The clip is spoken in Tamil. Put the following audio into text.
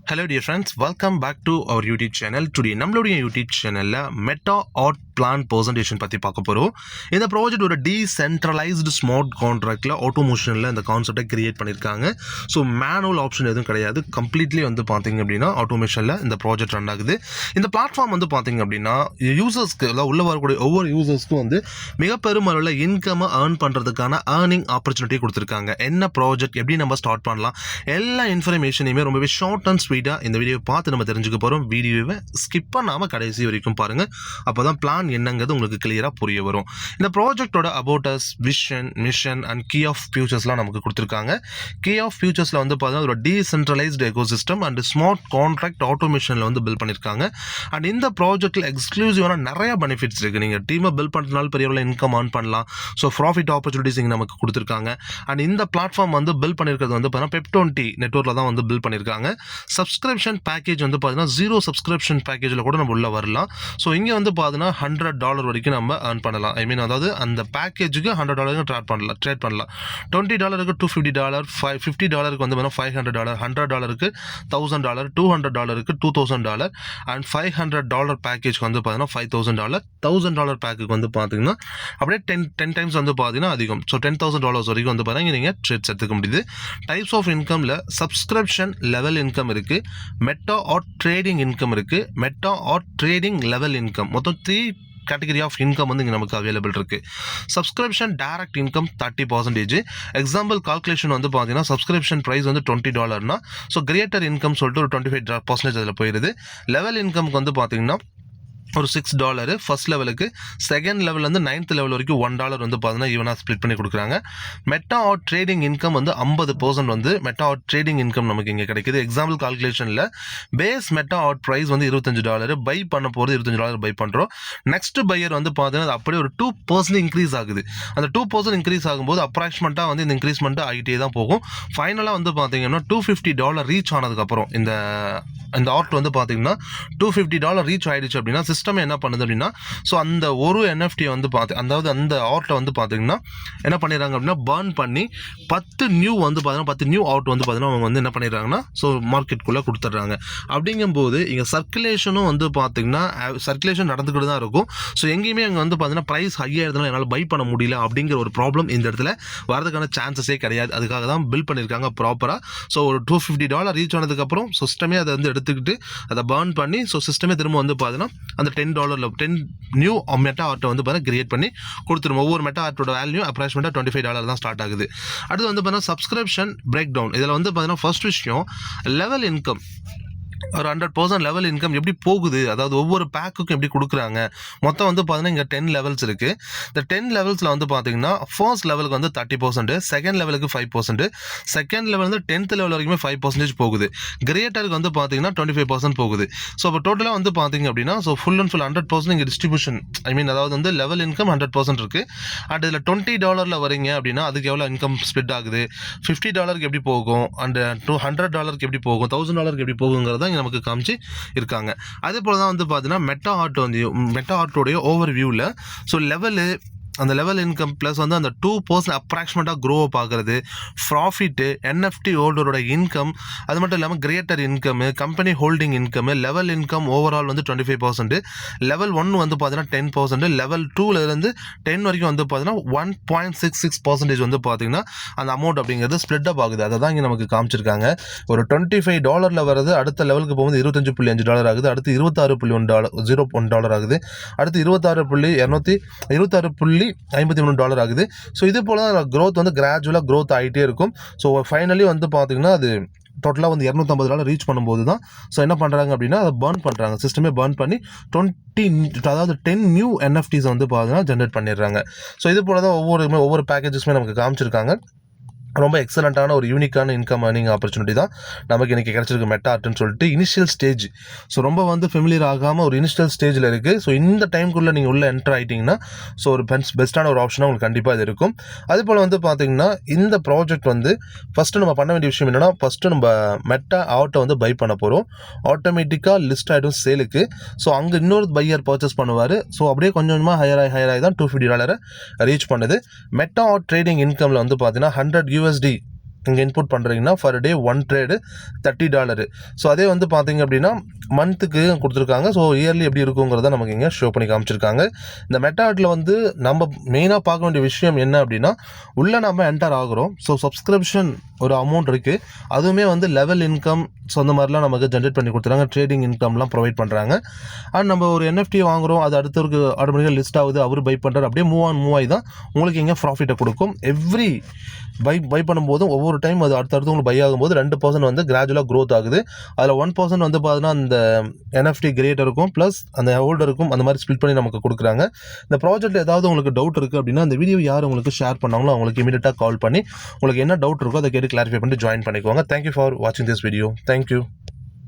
Hello dear friends, welcome back to our YouTube channel. Today நம்மளுடைய YouTube channelல மெட்டா ஆர்ட் பிளான் பிரசன்டேஷன் பற்றி பார்க்க போகிறோம். இந்த ப்ராஜெக்ட் ஒரு டீசென்ட்ரலைஸ்டு ஸ்மார்ட் கான்ட்ராக்டில் ஆட்டோமோஷனில் இந்த கான்செப்டை கிரியேட் பண்ணியிருக்காங்க. ஸோ மேனுவல் ஆப்ஷன் எதுவும் கிடையாது, கம்ப்ளீட்லி வந்து பார்த்தீங்க அப்படின்னா ஆட்டோமேஷனில் இந்த ப்ராஜெக்ட் ரன் ஆகுது. இந்த பிளாட்ஃபார்ம் வந்து பார்த்தீங்க அப்படின்னா யூசர்ஸ்க்கு உள்ள வரக்கூடிய ஒவ்வொரு யூசர்ஸ்க்கும் வந்து மிக பெருமளவில் இன்கம்மை ஏர்ன் பண்ணுறதுக்கான ஏர்னிங் ஆப்பர்ச்சுனிட்டி கொடுத்துருக்காங்க. என்ன ப்ராஜெக்ட், எப்படி நம்ம ஸ்டார்ட் பண்ணலாம், எல்லா இன்ஃபர்மேஷனையுமே ரொம்பவே ஷார்ட் அண்ட் ஸ்வீட்டாக இந்த வீடியோவை பார்த்து நம்ம தெரிஞ்சுக்க போகிறோம். வீடியோவை ஸ்கிப் பண்ணாமல் கடைசி வரைக்கும் பாருங்கள், அப்போ தான் பிளான் என்னங்கிறது உங்களுக்கு கிளியராக புரிய வரும். இந்த ப்ராஜெக்டோட about us, vision, mission and key of ஃபியூச்சர்ஸ்லாம் நமக்கு கொடுத்துருக்காங்க. கீ ஆஃப் ஃபியூச்சர்ஸில் வந்து பார்த்தீங்கன்னா ஒரு decentralised ecosystem and smart contract ஆட்டோமேஷனில் வந்து பில்ட் பண்ணியிருக்காங்க. அண்ட் இந்த ப்ராஜெக்ட்டில் எக்ஸ்க்ளூசிவான நிறைய பெனிஃபிட்ஸ் இருக்குது. நீங்கள் டீமை பில்ட் பண்ணுறதுனால பெரிய அளவில் இன்கம் ஏர்ன் பண்ணலாம். ஸோ ப்ராஃபிட் ஆப்பர்ச்சுனிட்டிஸ் இங்கே நமக்கு கொடுத்துருக்காங்க. அண்ட் இந்த பிளாட்ஃபார்ம் வந்து பில்ட் பண்ணியிருக்கிறது வந்து பார்த்தீங்கன்னா பெப்20 நெட்வொர்க்கில் தான் வந்து பில்ட் பண்ணியிருக்காங்க. சப்ஸ்கிரிப்ஷன் பேக்கேஜ் வந்து பார்த்தீங்கன்னா 0 சப்ஸ்கிரிப்ஷன் பேக்கேஜில் கூட நம்ம உள்ள வரலாம். ஸோ இங்கே வந்து பார்த்தீங்கன்னா $100 வரைக்கும் நம்ம ஏர்ன் பண்ணலாம். ஐ மீன் அதாவது அந்த பேக்கேஜுக்கு $100 ட்ரேட் பண்ணலாம். $20க்கு $250, $50க்கு வந்து பார்த்தீங்கன்னா $500, $100க்கு $1000, $200க்கு $2000 அண்ட் $500 பேக்கேஜ்க்கு வந்து பார்த்தீங்கன்னா $5000. $1000 பேக்குக்கு வந்து பார்த்தீங்கன்னா அப்படியே 10 டைம்ஸ் வந்து பார்த்தீங்கன்னா அதிகம். ஸோ $10,000 வரைக்கும் வந்து பார்த்தீங்கன்னா நீங்கள் ட்ரேட்ஸ் எடுத்துக்க முடியுது. டைப்ஸ் ஆஃப் இன்கமில் சப்ஸ்கிரிப்ஷன் லெவல் இன்கம் இருக்குது, மெட்டா ஆர்ட் ட்ரேடிங் இன்கம் இருக்குது, meta art trading level income, மொத்தம் 3 கேட்டகரி ஆஃப் இன்கம் வந்து இங்கே நமக்கு அவைலபிள் இருக்குது. Subscription direct income 30%. Example calculation வந்து பார்த்தீங்கன்னா சப்ஸ்கிரிப்ஷன் ப்ரைஸ் வந்து $20னா ஸோ கிரியேட்டர் இன்கம் சொல்லிட்டு ஒரு 25% அதில் போயிடுது. லெவல் இன்கம்க்கு வந்து பார்த்தீங்கன்னா ஒரு $6 ஃபர்ஸ்ட் லெவலுக்கு, செகண்ட் லெவல் வந்து 9th லெவல் வரைக்கும் $1 வந்து பார்த்தீங்கன்னா ஈவனாக ஸ்ப்ளிட் பண்ணி கொடுக்குறாங்க. மெட்டா ஆர்ட் ட்ரேடிங் இன்கம் வந்து 50% வந்து மெட்டா ஆர்ட் ட்ரேடிங் இன்கம் நமக்கு இங்கே கிடைக்குது. எக்ஸாம்பிள் கால்குலேஷனில் பேஸ் மெட்டா ஆர்ட் ப்ரைஸ் வந்து $25, பை பண்ண போகிறது $25 பை பண்ணுறோம். நெக்ஸ்ட் பையர் வந்து பார்த்தீங்கன்னா அது அப்படியே ஒரு 2% இன்க்ரீஸ் ஆகுது. அந்த 2% இன்க்ரீஸ் ஆகும்போது அப்ராக்சிமேட்டாக வந்து இந்த இன்க்ரீஸ்மெண்ட்டு ஆகிட்டே தான் போகும். ஃபைனலாக வந்து பார்த்தீங்கன்னா $250 ரீச் ஆனதுக்கப்புறம் இந்த ஆர்ட் வந்து பார்த்தீங்கன்னா $250 ரீச் ஆகிடுச்சு அப்படின்னா சிஸ்டம் என்ன பண்ணுது அப்படின்னா ஸோ அந்த ஒரு என்எஃப்டி வந்து அதாவது அந்த ஆர்ட்டை வந்து பார்த்தீங்கன்னா என்ன பண்ணிடுறாங்க அப்படின்னா பர்ன் பண்ணி 10 நியூ வந்து பார்த்தீங்கன்னா 10 நியூ ஆர்ட் வந்து பார்த்தீங்கன்னா அவங்க வந்து என்ன பண்ணிடுறாங்கன்னா ஸோ மார்க்கெட்டுக்குள்ளே கொடுத்துட்றாங்க. அப்படிங்கும்போது இங்கே சர்க்குலேஷனும் வந்து பார்த்தீங்கன்னா சர்க்குலேஷன் நடந்துக்கிட்டு தான் இருக்கும். ஸோ எங்கேயுமே அங்கே வந்து பார்த்தீங்கன்னா ப்ரைஸ் ஹையாக என்னால் பை பண்ண முடியல அப்படிங்கிற ஒரு ப்ராப்ளம் இந்த இடத்துல வரதுக்கான சான்சஸே கிடையாது. அதுக்காக தான் பில் பண்ணியிருக்காங்க ப்ராப்பராக. ஸோ ஒரு $250 ரீச் ஆனதுக்கப்புறம் சிஸ்டமே அதை வந்து எடுத்துக்கிட்டு அதை பர்ன் பண்ணி ஸோ சிஸ்டமே திரும்ப வந்து பார்த்தீங்கன்னா அந்த $10 நியூ மெட்டா ஆர்ட்டை வந்து பார்த்தீங்கன்னா கிரியேட் பண்ணி கொடுத்துரும். ஒவ்வொரு மெட்டா ஆர்ட்டோட வேல்யூ அப்ராக்சிமேட்டாக $25 தான் ஸ்டார்ட் ஆகுது. அடுத்து வந்து பார்த்தீங்கன்னா சப்ஸ்கிரிப்ஷன் பிரேக் டவுன். இதில் வந்து பார்த்தீங்கன்னா ஃபர்ஸ்ட் விஷயம் லெவல் இன்கம், ஒரு 100% லெவல் இன்கம் எப்படி போகுது, அதாவது ஒவ்வொரு பேக்குக்கும் எப்படி கொடுக்குறாங்க. மொத்தம் வந்து பார்த்தீங்கன்னா இங்கே 10 லெவல்ஸ் இருக்குது. இந்த 10 லெவல்ஸில் வந்து பார்த்தீங்கன்னா ஃபர்ஸ்ட் லெவலுக்கு வந்து 30%, செகண்ட் லெவலுக்கு 5%, செகண்ட் லெவல் வந்து 10th லெவல் வரைக்குமே 5% போகுது. கிரியேட்டருக்கு வந்து பார்த்தீங்கன்னா 25% போகுது. ஸோ இப்போ டோட்டலாக வந்து பார்த்தீங்க அப்படின்னா ஸோ ஃபுல் அண்ட் ஃபுல் 100% இங்கே டிஸ்ட்ரிபியூஷன், ஐ மீன் அதாவது வந்து லெவல் இன்கம் 100% இருக்குது. அண்ட் இதில் $20 வரீங்க அப்படின்னா அதுக்கு எவ்வளோ இன்கம் ஸ்ப்ளிட் ஆகுது, $50 எப்படி போகும், அண்ட் $100 எப்படி போகும், $1000 எப்படி போகுங்கிறத நமக்கு காமிச்சு இருக்காங்க. அதே போல தான் வந்து பார்த்தீங்கன்னா மெட்டா ஆர்ட்டோடைய ஓவர் வியூவில் ஸோ அந்த லெவல் இன்கம் ப்ளஸ் வந்து அந்த 2% அப்ராக்சிமேட்டாக க்ரோ அப் ஆகிறது, ப்ராஃபிட்டு, என்எஃப்டி ஹோல்டரோட இன்கம், அது மட்டும் இல்லாமல் creator income, company holding income, level income overall வந்து 25%, லெவல் 1 வந்து பார்த்தீங்கன்னா 10%, லெவல் 2லேருந்து 10 வரைக்கும் வந்து பார்த்தீங்கன்னா 1.66% வந்து பார்த்தீங்கன்னா அந்த அமௌண்ட் அப்படிங்கிறது ஸ்ப்ளிட் அப் ஆகுது. அதை தான் இங்கே நமக்கு காமிச்சிருக்காங்க. ஒரு $25 வருது, அடுத்த லெவலுக்கு போகும்போது $25.5 ஆகுது, அடுத்து $26.01 ஆகுது, அடுத்து $26.53 ஆகுது. ஸோ இது போல தான் க்ரோத் வந்து கிராஜுவலாக க்ரோத் ஆகிட்டே இருக்கும். ஸோ ஃபைனலி வந்து பார்த்தீங்கன்னா அது டோட்டலாக வந்து $250 ரீச் பண்ணும்போது தான் ஸோ என்ன பண்ணுறாங்க அப்படின்னா அதை பர்ன் பண்ணுறாங்க. சிஸ்டமே பர்ன் பண்ணி 10 நியூ என்எஃப்டிஸ் வந்து பார்த்தீங்கன்னா ஜென்ரேட் பண்ணிடுறாங்க. ஸோ இது போல தான் ஒவ்வொரு பேக்கேஜஸுமே நமக்கு காமிச்சிருக்காங்க. ரொம்ப எக்ஸலண்ட்டான ஒரு யூனிக்கான இன்கம் ஏர்னிங் ஆப்பர்ச்சுனிட்டி தான் நமக்கு இன்றைக்கி கிடச்சிருக்கு மெட்டா ஆர்ட்னு சொல்லிட்டு. இனிஷியல் ஸ்டேஜ் ஸோ ரொம்ப வந்து ஃபெமிலியர் ஆகாமல் ஒரு இனிஷியல் ஸ்டேஜில் இருக்குது. ஸோ இந்த டைமுக்குள்ளே நீங்கள் உள்ளே என்டர் ஆகிட்டிங்கன்னா ஸோ ஒரு பெஸ்ட்டான ஒரு ஆப்ஷனாக உங்களுக்கு கண்டிப்பாக இது இருக்கும். அதே போல் வந்து பார்த்திங்கன்னா இந்த ப்ராஜெக்ட் வந்து ஃபஸ்ட்டு நம்ம பண்ண வேண்டிய விஷயம் என்னென்னா ஃபஸ்ட்டு நம்ம மெட்டா ஆர்ட்டை வந்து பை பண்ண போகிறோம். ஆட்டோமேட்டிக்காக லிஸ்ட் ஆகிடும் சேலுக்கு. ஸோ அங்கே இன்னொரு பையர் பர்ச்சேஸ் பண்ணுவார். ஸோ அப்படியே கொஞ்சம் கொஞ்சமாக ஹையர் ஆகி தான் $250 ரீச் பண்ணுது. மெட்டா ஆர்ட் ட்ரேடிங் இன்கமில் வந்து பார்த்தீங்கன்னா $100 இங்கே இன்புட் பண்ணுறீங்கன்னா ஃபர் டே 1 ட்ரேடு $30. ஸோ அதே வந்து பார்த்தீங்க அப்படின்னா மந்த்துக்கு கொடுத்துருக்காங்க. ஸோ இயர்லி எப்படி இருக்குங்கிறத நமக்கு இங்கே ஷோ பண்ணி காமிச்சிருக்காங்க. இந்த மெட்டாட்ல வந்து நம்ம மெயினாக பார்க்க வேண்டிய விஷயம் என்ன அப்படின்னா உள்ளே நம்ம என்டர் ஆகுறோம். ஸோ சப்ஸ்கிரிப்ஷன் ஒரு அமௌண்ட் இருக்குது, அதுவுமே வந்து லெவல் இன்கம் ஸோ அந்த மாதிரிலாம் நமக்கு ஜென்ரேட் பண்ணி கொடுத்துறாங்க. ட்ரேடிங் இன்கம்லாம் ப்ரொவைட் பண்ணுறாங்க. அண்ட் நம்ம ஒரு NFT வாங்குகிறோம், அது அடுத்தவருக்கு ஆட்டோமேட்டிக்காக லிஸ்ட் ஆகுது, அவர் பை பண்ணுறாரு, அப்படியே மூவ் ஆகி தான் உங்களுக்கு இங்கே ப்ராஃபிட்டை கொடுக்கும். எவ்ரி பை பண்ணும்போதும் ஒவ்வொரு டைம் அது அடுத்தடுத்து உங்களுக்கு பை ஆகும்போது 2% வந்து கிராஜுவலாக க்ரோத் ஆகுது. அதில் 1% வந்து பார்த்தீங்கன்னா அந்த NFT கிரியேட்டருக்கும் ப்ளஸ் அந்த ஹோல்டருக்கும் அந்த மாதிரி ஸ்பிளிட் பண்ணி நமக்கு கொடுக்குறாங்க. இந்த ப்ராஜெக்ட் ஏதாவது உங்களுக்கு டவுட் இருக்குது அப்படின்னா அந்த வீடியோ யார் உங்களுக்கு ஷேர் பண்ணாங்களோ அவங்களுக்கு இமீடியட்டாக கால் பண்ணி உங்களுக்கு என்ன டவுட் இருக்கோ அதை கேட்டு கிளாரிஃபை பண்ணி ஜாயின் பண்ணிக்குவாங்க. தேங்க்யூ ஃபார் வாட்சிங் திஸ் வீடியோ. தேங்க்யூ.